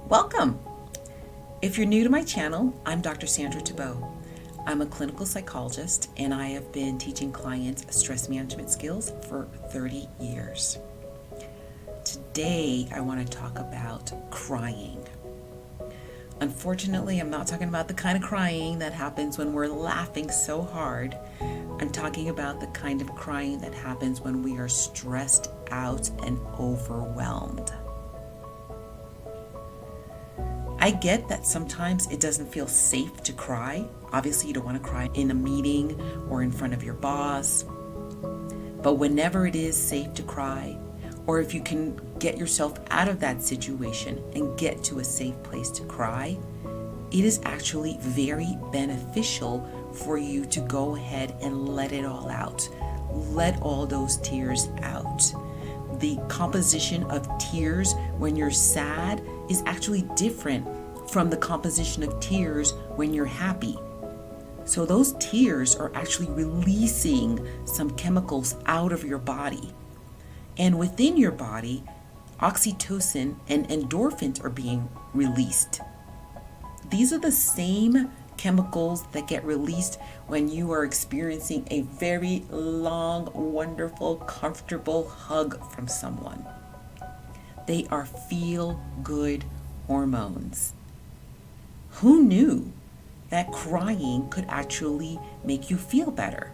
Welcome! If you're new to my channel, I'm Dr. Sandra. I'm a clinical psychologist and I have been teaching clients stress management skills for 30 years. Today, I want to talk about crying. Unfortunately, I'm not talking about the kind of crying that happens when we're laughing so hard. I'm talking about the kind of crying that happens when we are stressed out and overwhelmed. I get that sometimes it doesn't feel safe to cry. Obviously, you don't want to cry in a meeting or in front of your boss. But whenever it is safe to cry, or if you can get yourself out of that situation and get to a safe place to cry, it is actually very beneficial for you to go ahead and let it all out. Let all those tears out. The composition of tears when you're sad is actually different from the composition of tears when you're happy. So those tears are actually releasing some chemicals out of your body. And within your body, oxytocin and endorphins are being released. These are the same chemicals that get released when you are experiencing a very long, wonderful, comfortable hug from someone. They are feel-good hormones. Who knew that crying could actually make you feel better?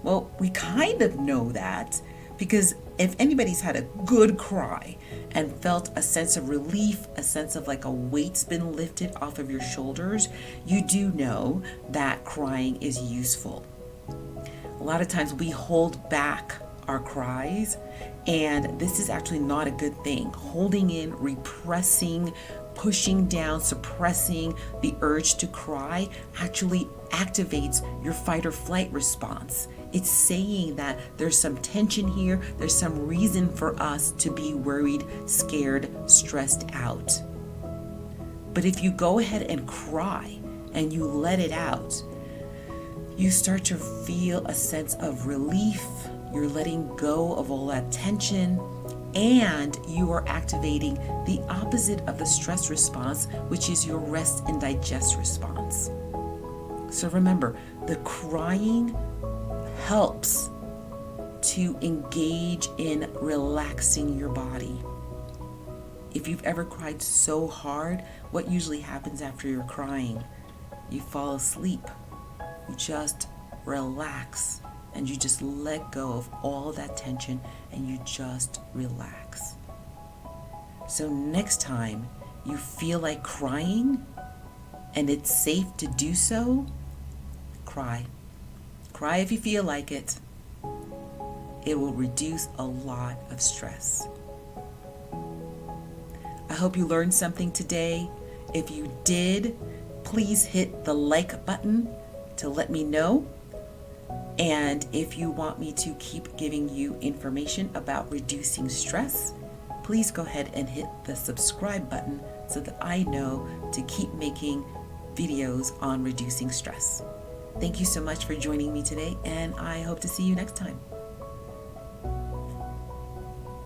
Well, we kind of know that because if anybody's had a good cry and felt a sense of relief, a sense of like a weight's been lifted off of your shoulders, you do know that crying is useful. A lot of times we hold back our cries, and this is actually not a good thing. Holding in, repressing, pushing down, suppressing the urge to cry actually activates your fight or flight response. It's saying that there's some tension here, there's some reason for us to be worried, scared, stressed out. But if you go ahead and cry and you let it out, you start to feel a sense of relief. You're letting go of all that tension, and you are activating the opposite of the stress response, which is your rest and digest response. So remember, the crying helps to engage in relaxing your body. If you've ever cried so hard, what usually happens after you're crying? You fall asleep. You just relax and you just let go of all that tension and you just relax. So next time you feel like crying and it's safe to do so, cry. Cry if you feel like it. It will reduce a lot of stress. I hope you learned something today. If you did, please hit the like button to let me know. And if you want me to keep giving you information about reducing stress, please go ahead and hit the subscribe button so that I know to keep making videos on reducing stress. Thank you so much for joining me today, and I hope to see you next time.